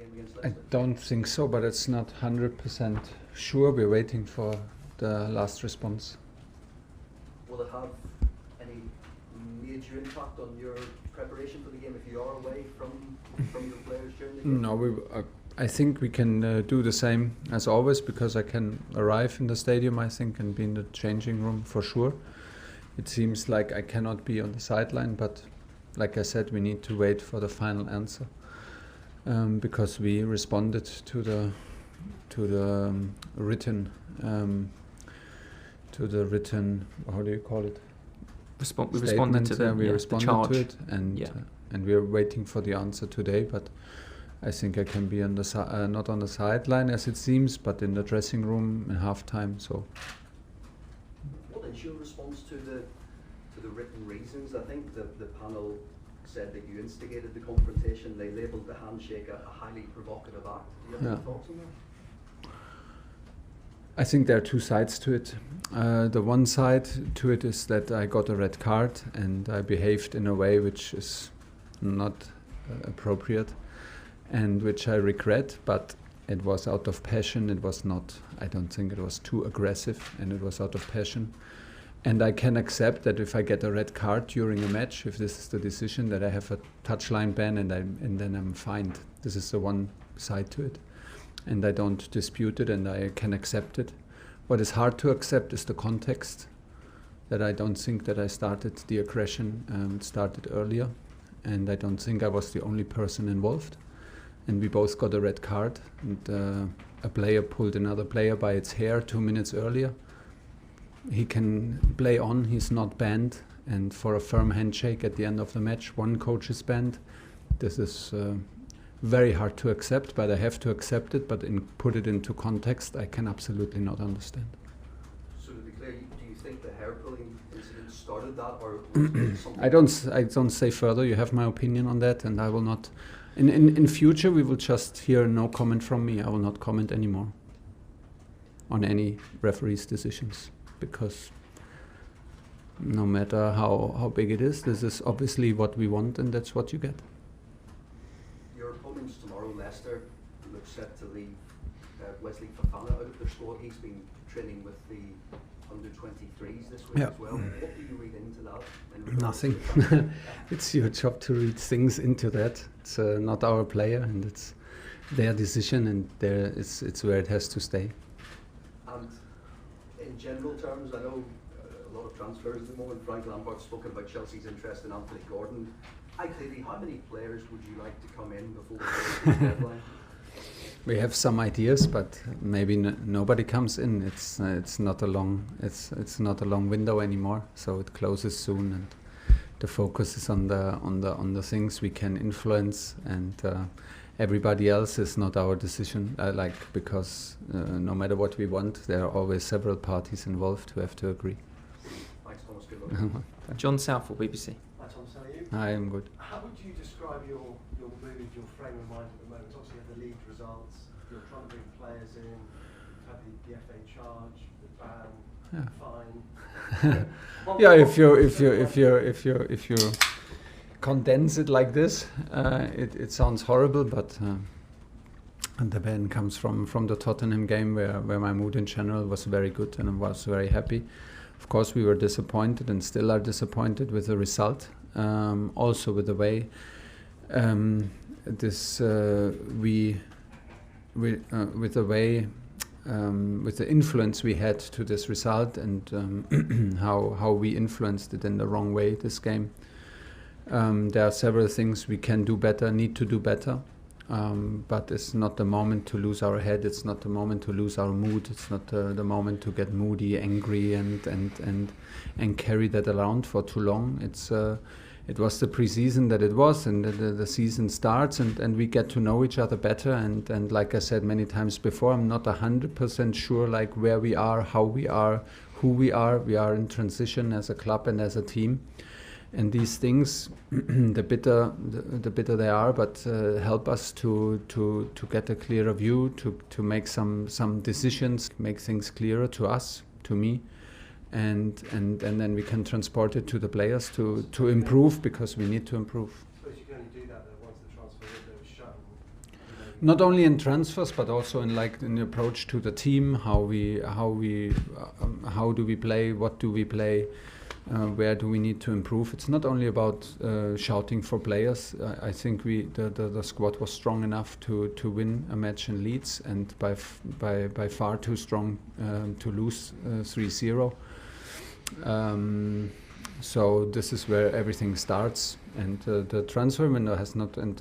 game against I Leicester? don't think so, but it's not 100% sure. We're waiting for the last response. Will it have any major impact on your preparation for the game if you are away from your players during the game? No, I think we can do the same as always, because I can arrive in the stadium, I think, and be in the changing room for sure. It seems like I cannot be on the sideline, but like I said, we need to wait for the final answer, because we responded to the written how do you call it? We responded to the charge. to it, and we are waiting for the answer today. But I think I can be on the not on the sideline as it seems, but in the dressing room in halftime. So. What is your response to the written reasons? I think the panel said that you instigated the confrontation. They labelled the handshake a highly provocative act. Do you have any thoughts on that? I think there are two sides to it. The one side to it is that I got a red card and I behaved in a way which is not appropriate and which I regret, but it was out of passion. It was not, I don't think it was too aggressive, and it was out of passion. And I can accept that if I get a red card during a match, if this is the decision, that I have a touchline ban and then I'm fined. This is the one side to it. And I don't dispute it, and I can accept it. What is hard to accept is the context, that I don't think that I started the aggression, started earlier, and I don't think I was the only person involved. And we both got a red card, and a player pulled another player by its hair 2 minutes earlier. He can play on, he's not banned, and for a firm handshake at the end of the match, one coach is banned. This is very hard to accept, but I have to accept it. But put it into context, I can absolutely not understand. So to be clear, do you think the hair pulling incident started that, or was it something? I don't say further. You have my opinion on that, and I will not. In future, we will just hear no comment from me. I will not comment anymore on any referee's decisions, because no matter how big it is, this is obviously what we want, and that's what you get. Your opponents tomorrow, Leicester, look set to leave Wesley Fofana out of their squad. He's been training with the under-23s this week as well. What do you read into that? Nothing. It's your job to read things into that. It's not our player, and it's their decision, and it's where it has to stay. And in general terms, I know a lot of transfers at the moment. Frank Lampard's spoken about Chelsea's interest in Anthony Gordon. Ideally, how many players would you like to come in before the deadline? We have some ideas, but maybe nobody comes in. It's not a long window anymore, so it closes soon, and the focus is on the things we can influence, and everybody else is not our decision. Because no matter what we want, there are always several parties involved who have to agree. Thanks, Thomas. Good luck. John Southall, BBC. Hi Thomas, how are you? I am good. How would you describe your mood, your frame of mind at the moment? Obviously you have the league results, you're trying to bring players in, you've had the FA charge, the ban, fine. Yeah, if you condense it like this, it sounds horrible, but and the ban comes from the Tottenham game where my mood in general was very good and I was very happy. Of course, we were disappointed and still are disappointed with the result. Also with the way with the influence we had to this result, and how we influenced it in the wrong way this game. There are several things we can do better, need to do better, but it's not the moment to lose our head. It's not the moment to lose our mood. It's not the moment to get moody, angry, and carry that around for too long. It was the pre-season that it was, and the season starts, and we get to know each other better. And like I said many times before, I'm not 100% sure like where we are, how we are, who we are. We are in transition as a club and as a team. And these things, the bitter they are, but help us to get a clearer view, to make some decisions, make things clearer to us, to me. And then we can transport it to the players to improve, because we need to improve. I suppose you can only do that though once the transfer window is shut. Not only in transfers, but also in the approach to the team. How do we play? What do we play? Where do we need to improve? It's not only about shouting for players. I think the squad was strong enough to win a match in Leeds, and by far too strong to lose 3-0. So this is where everything starts, and the transfer window has not, and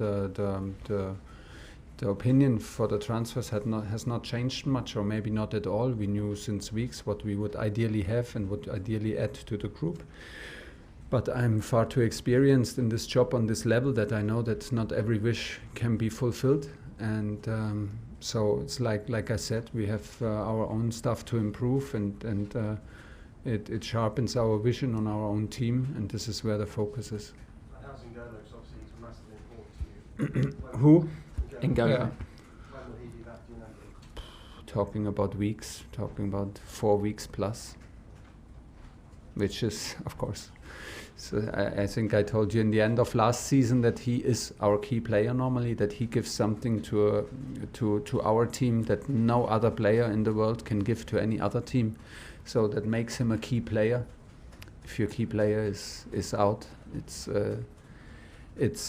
the opinion for the transfers has not changed much, or maybe not at all. We knew since weeks what we would ideally have and would ideally add to the group. But I'm far too experienced in this job on this level that I know that not every wish can be fulfilled. And so it's like I said, we have our own stuff to improve, and it sharpens our vision on our own team, and this is where the focus is. How's N'Golo? Obviously, he's massively important to you. Who? N'Golo. Yeah. When will he be back, do you know? Talking about weeks, talking about 4 weeks plus, which is, of course. So I think I told you in the end of last season that he is our key player normally, that he gives something to our team that no other player in the world can give to any other team. So that makes him a key player. If your key player is out, it's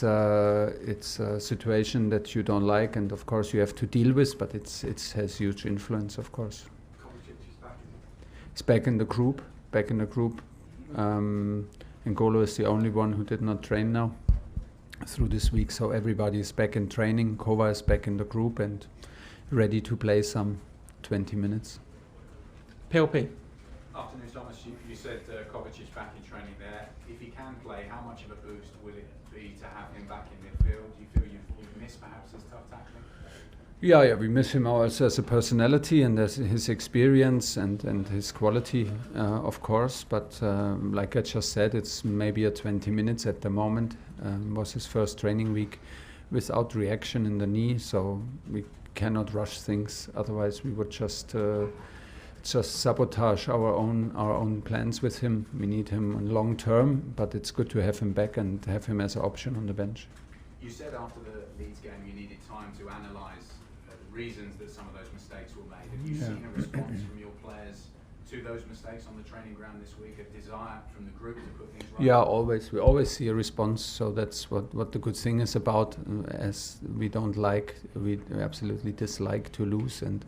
a situation that you don't like, and of course you have to deal with. But it has huge influence, of course. Kovacic is back, isn't he? It's back in the group. N'Golo is the only one who did not train now through this week, so everybody is back in training. Kova is back in the group and ready to play some 20 minutes. PLP. Afternoon, Thomas. You said Kovacic is back in training there. If he can play, how much of a boost will it be to have him back in midfield? Do you feel you've missed perhaps his tough tackling? Yeah, we miss him also as a personality and as his experience and his quality, of course. But like I just said, it's maybe 20 minutes at the moment. Was his first training week without reaction in the knee, so we cannot rush things. Otherwise, we would just sabotage our own plans with him. We need him long term, but it's good to have him back and have him as an option on the bench. You said after the Leeds game you needed time to analyse the reasons that some of those mistakes were made. Have you seen a response from your players to those mistakes on the training ground this week? A desire from the group to put things right? Yeah, always. We always see a response. So that's what the good thing is about. As we absolutely dislike to lose, and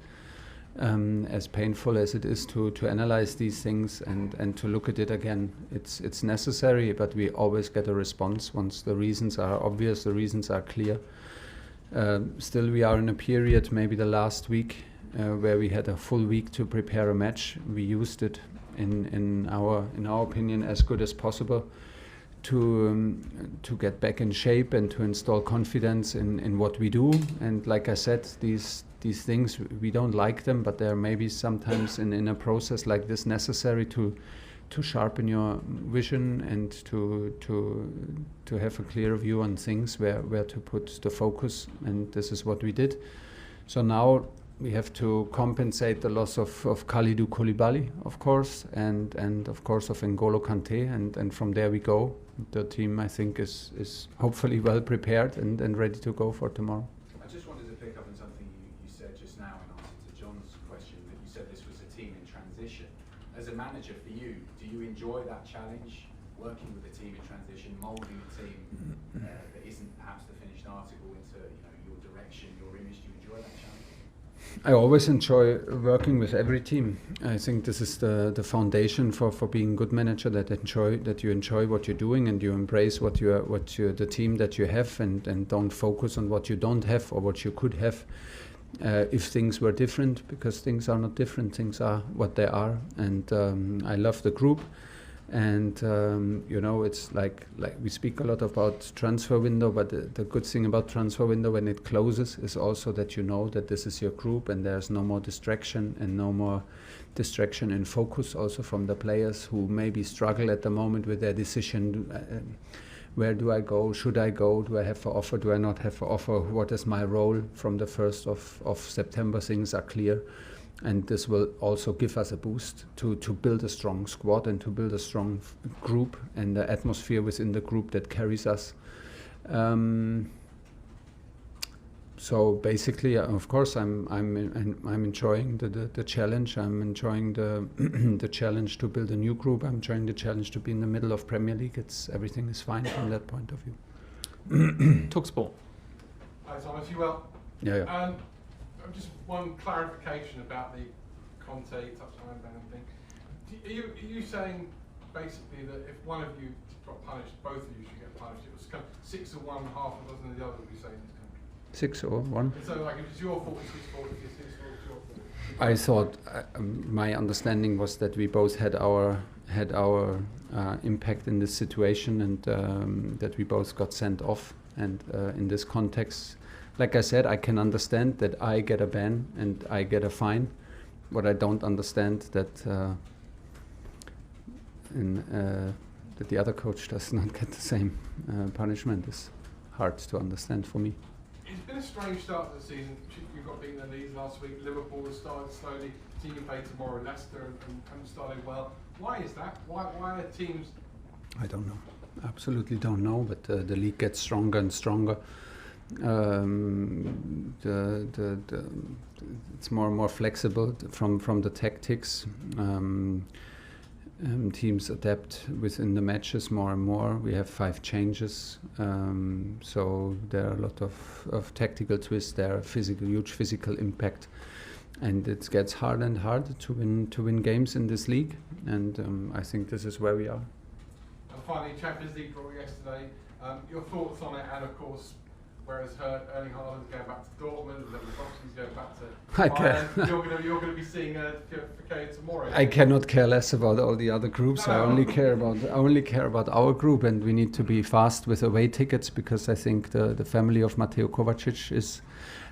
as painful as it is to analyze these things and to look at it again, it's necessary. But we always get a response once the reasons are obvious, the reasons are clear. Still, we are in a period, maybe the last week, where we had a full week to prepare a match. We used it in our opinion as good as possible to get back in shape and to install confidence in what we do. And like I said, these things, we don't like them, but they're maybe sometimes in a process like this necessary to sharpen your vision and to have a clear view on things, where to put the focus, and this is what we did. So now we have to compensate the loss of Kalidou Koulibaly, of course, and of course of N'Golo Kanté, and from there we go. The team, I think, is hopefully well prepared and ready to go for tomorrow. I just wanted to pick up on something you said just now in answer to John's question, that you said this was a team in transition. As a manager, for you, do you enjoy that challenge, working with a team in transition, moulding a team that isn't perhaps the finished article into your direction, your image? Do you enjoy that challenge? I always enjoy working with every team. I think this is the foundation for being a good manager, that you enjoy what you're doing and you embrace the team that you have, and don't focus on what you don't have or what you could have if things were different, because things are not different, things are what they are. And I love the group. And it's like we speak a lot about transfer window, but the good thing about transfer window when it closes is also that you know that this is your group and there's no more distraction and no more distraction in focus also from the players who maybe struggle at the moment with their decision. Where do I go? Should I go? Do I have an offer? Do I not have an offer? What is my role? From the 1st of September, things are clear. And this will also give us a boost to build a strong squad and to build a strong group and the atmosphere within the group that carries us. So basically, of course, I'm enjoying the challenge. I'm enjoying the the challenge to build a new group. I'm enjoying the challenge to be in the middle of Premier League. Everything is fine from that point of view. Talksport. Hi Thomas, you well? Yeah. Just one clarification about the Conte touchline ban thing. Are you saying basically that if one of you got punished, both of you should get punished? It was kind of 6 of one, half a dozen of the other, would you say, in this country? 6 or 1. And so like if it's your fault, it's his fault, if it's his fault, it's your fault. I thought my understanding was that we both had our impact in this situation, and that we both got sent off. And in this context, like I said, I can understand that I get a ban and I get a fine. What I don't understand that that the other coach does not get the same punishment is hard to understand for me. It's been a strange start to the season. You've got beaten in the league last week. Liverpool has started slowly. Team you play tomorrow, Leicester, and started well. Why is that? Why are teams? I don't know. Absolutely don't know. But the league gets stronger and stronger. It's more and more flexible from the tactics. Teams adapt within the matches more and more. We have 5 changes, so there are a lot of tactical twists. There are huge physical impact, and it gets harder and harder to win games in this league. And I think this is where we are. And finally, Champions League draw yesterday. Your thoughts on it, and of course, whereas Erling Haaland's going back to Dortmund, Lewandowski's going back to Bayern, you're going to be seeing Fikayo tomorrow. I cannot care less about all the other groups. No. I only care about our group, and we need to be fast with away tickets, because I think the family of Mateo Kovacic is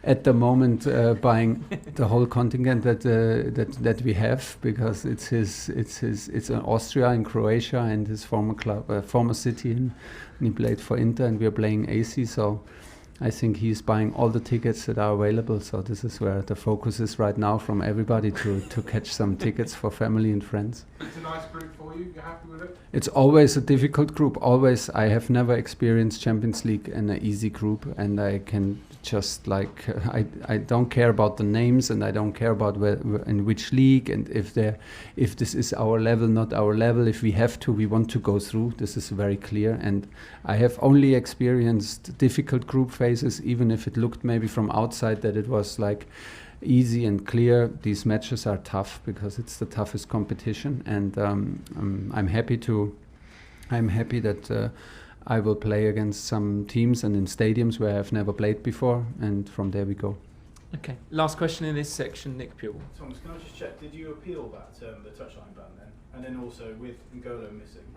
at the moment buying the whole contingent that we have, because it's in Austria, in Croatia, and his former club, former city, and he played for Inter, and we are playing AC. So I think he's buying all the tickets that are available. So this is where the focus is right now from everybody to catch some tickets for family and friends. It's a nice group for you. You're happy with it? It's always a difficult group. Always. I have never experienced Champions League in an easy group, and I can just I don't care about the names, and I don't care about in which league, and if this is our level, not our level. If we have to, we want to go through. This is very clear, and I have only experienced difficult group phases, even if it looked maybe from outside that it was like easy and clear. These matches are tough because it's the toughest competition, and I'm happy that I will play against some teams and in stadiums where I've never played before, and from there we go. Okay, last question in this section, Nick Pule. Thomas, can I just check, did you appeal that, the touchline ban then? And then also with N'Golo missing,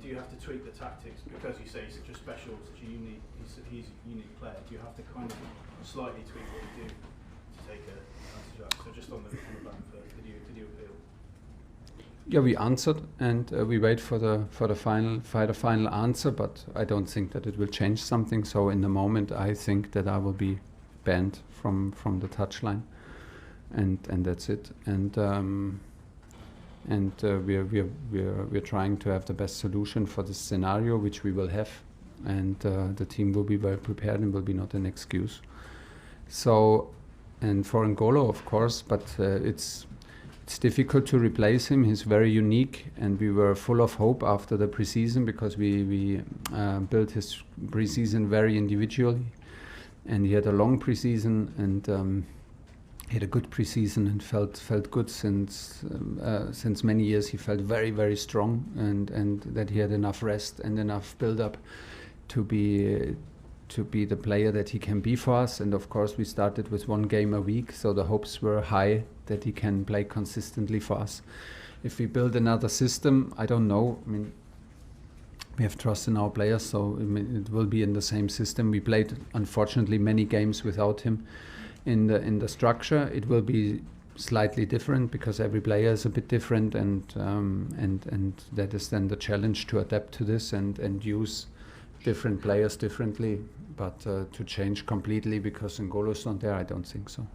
do you have to tweak the tactics, because you say he's such a special, such a unique, he's a unique player, do you have to kind of slightly tweak what you do to take advantage of that? So just on the ban first, did you appeal? Yeah, we answered, and we wait for the final answer, but I don't think that it will change something. So in the moment, I think that I will be banned from the touchline, and that's it. And we're trying to have the best solution for this scenario, which we will have, and the team will be well prepared and will be not an excuse. So, and for N'Golo, of course, but it's difficult to replace him. He's very unique, and we were full of hope after the preseason, because we built his preseason very individually, and he had a long preseason, and he had a good preseason and felt good since many years. He felt very, very strong, and that he had enough rest and enough build-up to be the player that he can be for us. And of course, we started with 1 game a week, so the hopes were high that he can play consistently for us. If we build another system, I don't know. I mean, we have trust in our players, so it will be in the same system. We played, unfortunately, many games without him in the structure. It will be slightly different because every player is a bit different, and that is then the challenge, to adapt to this and use different players differently. But to change completely because N'Golo's not there, I don't think so.